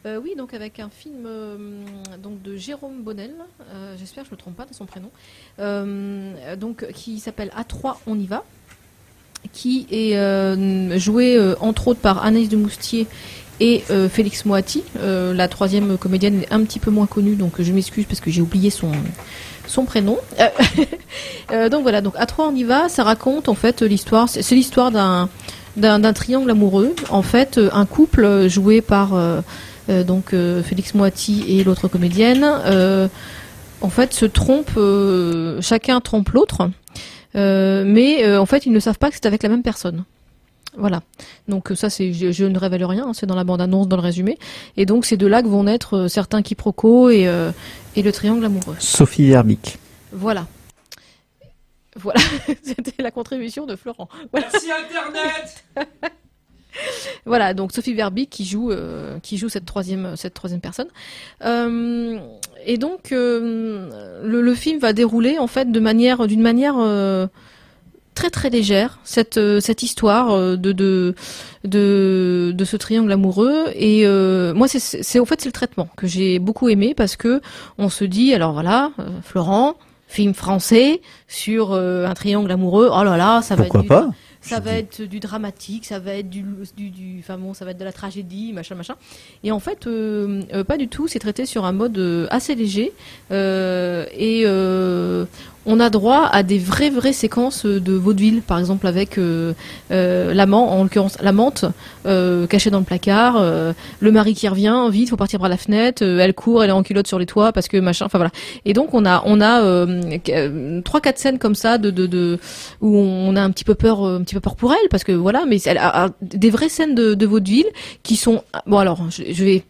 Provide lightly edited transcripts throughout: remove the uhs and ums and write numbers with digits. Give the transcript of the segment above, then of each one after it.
Oui, donc avec un film donc de Jérôme Bonnel, j'espère que je ne me trompe pas de son prénom, donc qui s'appelle A3, on y va, qui est joué entre autres par Anaïs de Moustier et Félix Moati. La troisième comédienne est un petit peu moins connue, donc je m'excuse parce que j'ai oublié son prénom. Donc voilà, donc A3, on y va, ça raconte en fait l'histoire, c'est l'histoire d'un triangle amoureux. En fait, un couple joué par donc Félix Moati et l'autre comédienne, en fait, se trompent, chacun trompe l'autre, mais en fait, ils ne savent pas que c'est avec la même personne. Voilà. Donc ça, c'est, je ne révèle rien, hein, c'est dans la bande-annonce, dans le résumé. Et donc c'est de là que vont naître certains quiproquos et le triangle amoureux. Sophie Verbic. Voilà. Voilà, c'était la contribution de Florent. Voilà. Merci Internet. Voilà, donc Sophie Verbic qui joue cette troisième personne. Et donc le film va dérouler en fait d'une manière très très légère cette histoire de ce triangle amoureux. Et moi c'est en fait c'est le traitement que j'ai beaucoup aimé, parce que on se dit, alors voilà, Florent, film français sur un triangle amoureux, oh là là, ça va Pourquoi être pas ça va être du dramatique, ça va être enfin bon, ça va être de la tragédie, machin. Et en fait, pas du tout. C'est traité sur un mode assez léger, et on a droit à des vraies séquences de vaudeville, par exemple avec l'amant, en l'occurrence l'amante, cachée dans le placard, le mari qui revient, vite, faut partir par la fenêtre, elle court, elle est en culotte sur les toits parce que machin, enfin voilà. Et donc on a 3-4 scènes comme ça où on a un petit peu peur pour elle, parce que voilà, mais elle a des vraies scènes de vaudeville qui sont, bon alors je vais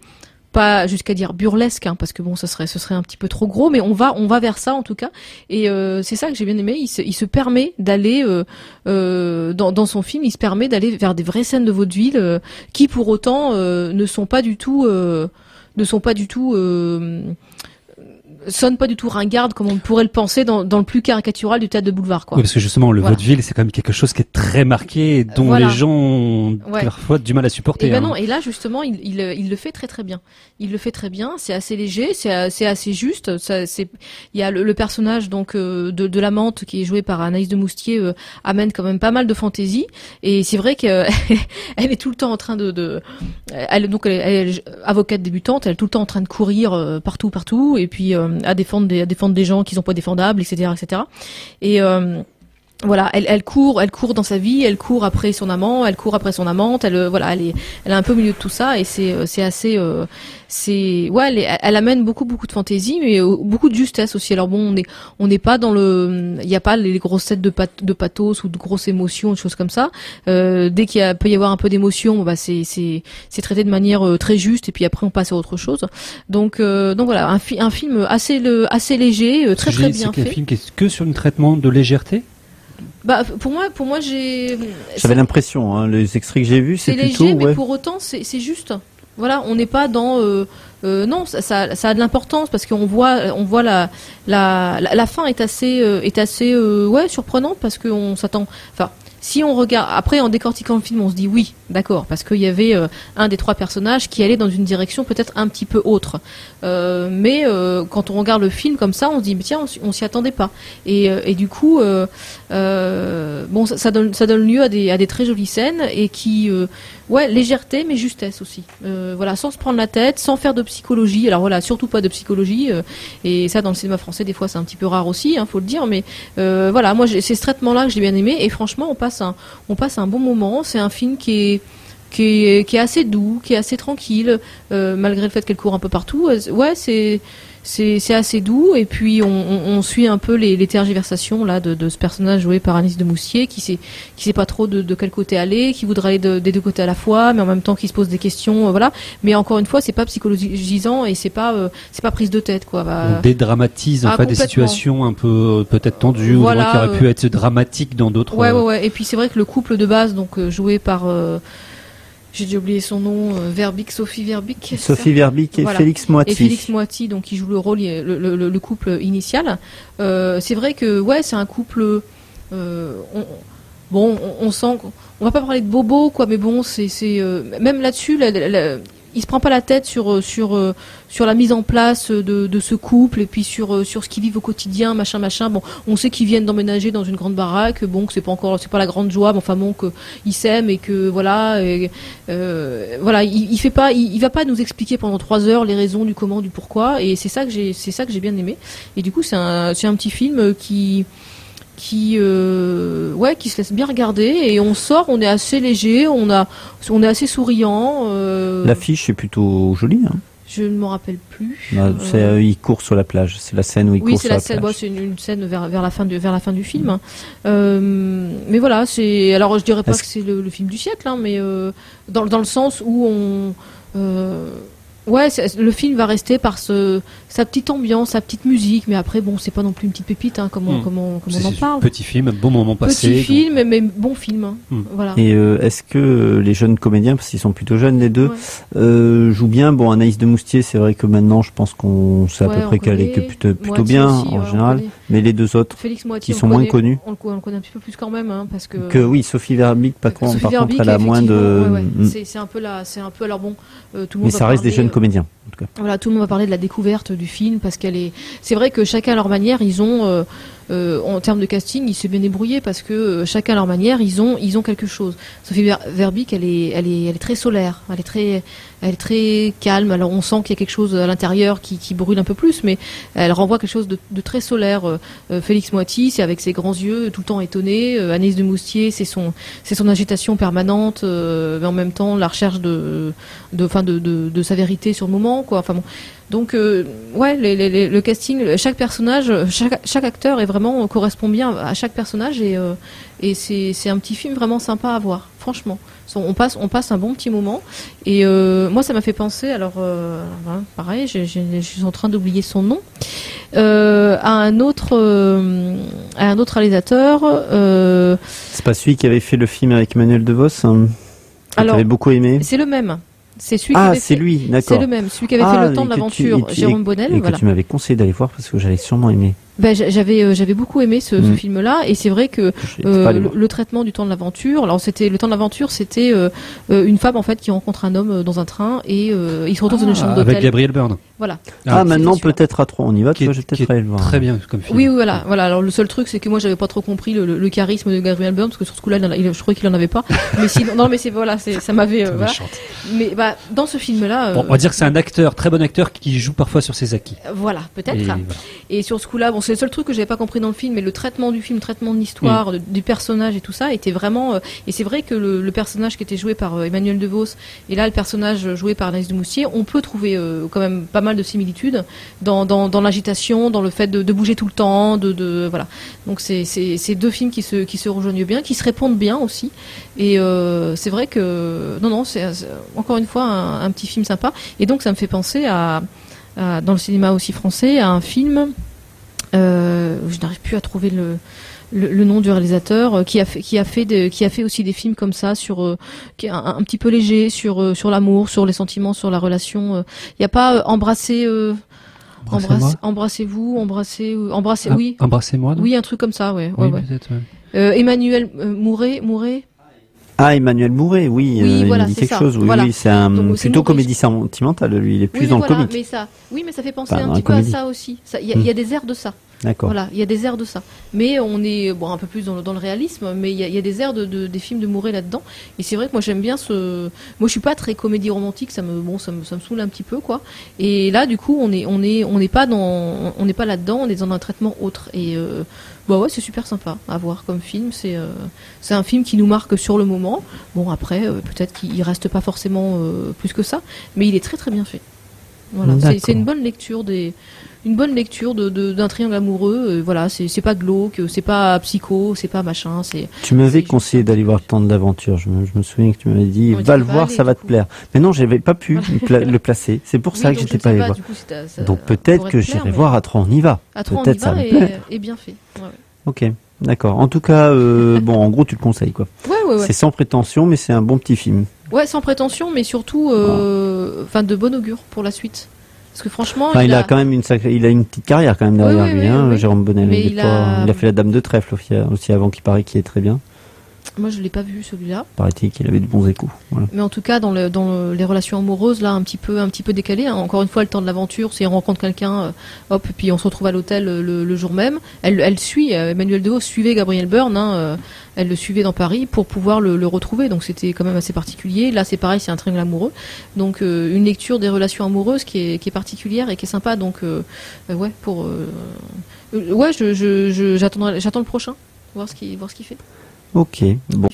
pas jusqu'à dire burlesque, hein, parce que bon, ce serait un petit peu trop gros, mais on va vers ça en tout cas. Et c'est ça que j'ai bien aimé. Il se permet d'aller dans son film, il se permet d'aller vers des vraies scènes de vaudeville qui pour autant ne sont pas du tout sonne pas du tout ringarde comme on pourrait le penser dans le plus caricatural du théâtre de boulevard, quoi. Oui, parce que justement, le Voilà. vaudeville, c'est quand même quelque chose qui est très marqué et dont Voilà. les gens ont Ouais. parfois du mal à supporter. Et ben hein. non, et là justement, il le fait très très bien. Il le fait très bien. C'est assez léger, c'est assez juste. Il y a le personnage donc de l'amante qui est joué par Anaïs de Moustier amène quand même pas mal de fantaisie. Et c'est vrai qu'elle elle est tout le temps en train elle est avocate débutante, elle est tout le temps en train de courir partout, et puis à défendre des gens qui sont pas défendables, etc. Et voilà, elle court dans sa vie, elle court après son amant, elle court après son amante, elle est un peu au milieu de tout ça, et c'est assez elle amène beaucoup de fantaisie, mais beaucoup de justesse aussi. Alors bon, on n'est pas dans il y a pas les grosses scènes de pathos ou de grosses émotions, des choses comme ça. Dès peut y avoir un peu d'émotion, bah c'est traité de manière très juste, et puis après on passe à autre chose. Donc voilà, un film assez léger, très bien C'est un fait. film qui est que sur un traitement de légèreté. Bah pour moi J'avais l'impression, hein, les extraits que j'ai vus, c'est plutôt léger, mais ouais. pour autant c'est juste. Voilà, on n'est pas dans non, ça a de l'importance, parce qu'on voit la fin est assez ouais, surprenante, parce qu'on s'attend, enfin, si on regarde après en décortiquant le film, on se dit oui, d'accord, parce qu'il y avait un des trois personnages qui allait dans une direction peut-être un petit peu autre, mais quand on regarde le film comme ça, on se dit mais tiens, on s'y attendait pas, et du coup bon, ça donne lieu à des très jolies scènes, et qui ouais, légèreté mais justesse aussi, voilà, sans se prendre la tête, sans faire de psychologie. Alors voilà, surtout pas de psychologie, et ça dans le cinéma français des fois c'est un petit peu rare aussi, hein, faut le dire, mais voilà, moi c'est ce traitement là que j'ai bien aimé, et franchement on passe un bon moment. C'est un film qui est assez doux, qui est assez tranquille, malgré le fait qu'elle court un peu partout. Ouais, c'est assez doux, et puis on suit un peu les tergiversations là de ce personnage joué par Anaïs de Moustier, qui sait pas trop de quel côté aller, qui voudrait aller des deux côtés à la fois, mais en même temps qui se pose des questions, voilà. Mais encore une fois, c'est pas psychologisant, et c'est pas prise de tête, quoi. On dédramatise en fait des situations un peu peut-être tendues, ou qui auraient pu être dramatiques dans d'autres. Ouais. Et puis c'est vrai que le couple de base, donc joué par j'ai déjà oublié son nom, Sophie Verbic. Sophie Verbic et voilà. Félix Moati. Et Félix Moati, donc qui joue le rôle, le couple initial. C'est vrai que ouais, c'est un couple. On sent qu'on va pas parler de bobo, quoi, mais bon, c'est même là-dessus, il se prend pas la tête sur la mise en place de ce couple et puis sur ce qu'ils vivent au quotidien, machin. Bon, on sait qu'ils viennent d'emménager dans une grande baraque, bon, que c'est pas la grande joie, mais enfin bon, qu'ils s'aiment et que voilà, voilà, il va pas nous expliquer pendant 3 heures les raisons du comment, du pourquoi, et c'est ça que j'ai bien aimé. Et du coup, c'est un petit film qui se laisse bien regarder, et on sort, on est assez léger, on est assez souriant. L'affiche est plutôt jolie, hein. Je ne m'en rappelle plus. Il court sur la plage. C'est la scène où il court sur la plage. Oui, c'est une scène vers la fin du film. Mais voilà, alors je dirais pas que c'est le film du siècle, hein, mais dans le sens où le film va rester par sa petite ambiance, sa petite musique, mais après, bon, c'est pas non plus une petite pépite, hein, comme on en parle. Petit film, bon moment passé. Petit film, mais bon film. Hein. Voilà. Et est-ce que les jeunes comédiens, parce qu'ils sont plutôt jeunes les deux, jouent bien? Bon, Anaïs de Moustier, c'est vrai que maintenant, je pense qu'on sait à peu près qu'elle est plutôt bien aussi, en général. Mais les deux autres, qui sont moins connus, on le connaît un petit peu plus quand même, hein, parce que oui, Sophie Verbeek, par contre, elle a moins de. C'est un peu alors bon, tout le monde. Mais ça reste des jeunes comédiens. En tout cas. Voilà, tout le monde va parler de la découverte du film parce c'est vrai que chacun à leur manière, ils ont en termes de casting, ils se bien débrouillés parce que chacun à leur manière, ils ont quelque chose. Sophie Verbeek, elle est très solaire, elle est très calme. Alors on sent qu'il y a quelque chose à l'intérieur qui brûle un peu plus, mais elle renvoie quelque chose de très solaire. Félix Moiti, c'est avec ses grands yeux tout le temps étonné. Anaïs de Moustier, c'est son agitation permanente, mais en même temps la recherche de sa vérité sur le moment, quoi. Enfin bon. Donc le casting, chaque personnage, chaque acteur correspond bien à chaque personnage, et c'est un petit film vraiment sympa à voir. Franchement, on passe un bon petit moment, et moi ça m'a fait penser, alors pareil, je suis en train d'oublier son nom, à un autre réalisateur. C'est pas celui qui avait fait le film avec Emmanuel DeVos, hein, que t'avais beaucoup aimé? C'est le même. C'est lui, d'accord. C'est le même, celui qui avait fait Le Temps de l'aventure, Jérôme Bonnel. Et que tu m'avais conseillé d'aller voir parce que j'avais sûrement aimé. Ben, j'avais beaucoup aimé ce film-là, et c'est vrai que le traitement du temps de l'aventure. Alors le temps de l'aventure, c'était une femme en fait qui rencontre un homme dans un train, et il se retrouve dans une chambre d'hôtel. Avec Gabriel Byrne. Voilà. Maintenant peut-être à 3 on y va. Tu vois, je vais peut-être aller le voir. Très bien comme film. Oui, voilà. Alors le seul truc, c'est que moi j'avais pas trop compris le charisme de Gabriel Byrne, parce que sur ce coup-là, je crois qu'il en avait pas. Mais sinon, non, mais ça m'avait. Voilà. Mais dans ce film-là, on va dire que c'est un acteur, très bon acteur, qui joue parfois sur ses acquis. Voilà, peut-être. Et sur ce coup-là, bon, c'est le seul truc que j'avais pas compris dans le film, mais le traitement du film, le traitement de l'histoire, du personnage et tout ça était vraiment. Et c'est vrai que le personnage qui était joué par Emmanuel DeVos, et là le personnage joué par Anaïs de Moustier, on peut trouver quand même pas mal de similitudes dans l'agitation, dans le fait de bouger tout le temps, voilà. Donc c'est deux films qui se rejoignent bien, qui se répondent bien aussi. Et c'est vrai que non, c'est encore une fois un petit film sympa. Et donc ça me fait penser dans le cinéma aussi français, à un film. Je n'arrive plus à trouver le nom du réalisateur, qui a fait aussi des films comme ça, qui est un petit peu léger sur l'amour, sur les sentiments, sur la relation. Il n'y a pas embrassez-vous, oui. Embrassez-moi. Oui, un truc comme ça, ouais. Peut-être. Emmanuel Mouret. Ah, Emmanuel Mouret, oui, il voilà, dit quelque ça. chose. Oui, voilà. Oui, c'est plutôt comédie sentimentale, lui, il est plus dans le comique. Mais ça fait penser un petit peu à ça aussi. Il y a des airs de ça. D'accord. Voilà, il y a des airs de ça. Mais on est un peu plus dans le réalisme, mais il y a des airs des films de Mouret là-dedans. Et c'est vrai que moi j'aime bien moi je suis pas très comédie romantique, ça me saoule un petit peu, quoi. Et là du coup on n'est pas là-dedans, on est dans un traitement autre. Et c'est super sympa à voir comme film. C'est un film qui nous marque sur le moment. Bon, après peut-être qu'il reste pas forcément plus que ça, mais il est très très bien fait. Voilà, c'est une bonne lecture d'un triangle amoureux. Voilà, c'est pas glauque, c'est pas psycho, c'est pas machin. Tu m'avais conseillé d'aller voir Le Temps de l'aventure. Je me souviens que tu m'avais dit va le voir, ça va te plaire. Mais non, j'avais pas pu le placer. C'est pour ça que j'étais pas allé voir. Donc peut-être que j'irai voir à 3 on y va. À 3 on y va et bien fait. Ouais. Ok, d'accord. En tout cas, en gros, tu le conseilles, quoi. Ouais. C'est sans prétention, mais c'est un bon petit film. Ouais, sans prétention, mais surtout, de bon augure pour la suite. Parce que franchement, il a quand même il a une petite carrière quand même derrière lui, Jérôme Bonnel. Il a fait La Dame de Trèfle aussi avant, qu'il paraît qu'il est très bien. Moi, je l'ai pas vu celui-là. Paraît-il qu'il avait de bons échos. Voilà. Mais en tout cas, dans les relations amoureuses, là, un petit peu décalées. Hein. Encore une fois, le temps de l'aventure, c'est on rencontre quelqu'un, hop, puis on se retrouve à l'hôtel le jour même. Elle suit, Emmanuelle Dehaut suivait Gabriel Byrne, hein, elle le suivait dans Paris pour pouvoir le retrouver. Donc c'était quand même assez particulier. Là, c'est pareil, c'est un triangle amoureux. Donc une lecture des relations amoureuses qui est particulière et qui est sympa. Donc ouais, j'attends le prochain, voir ce qu'il fait. Ok, bon.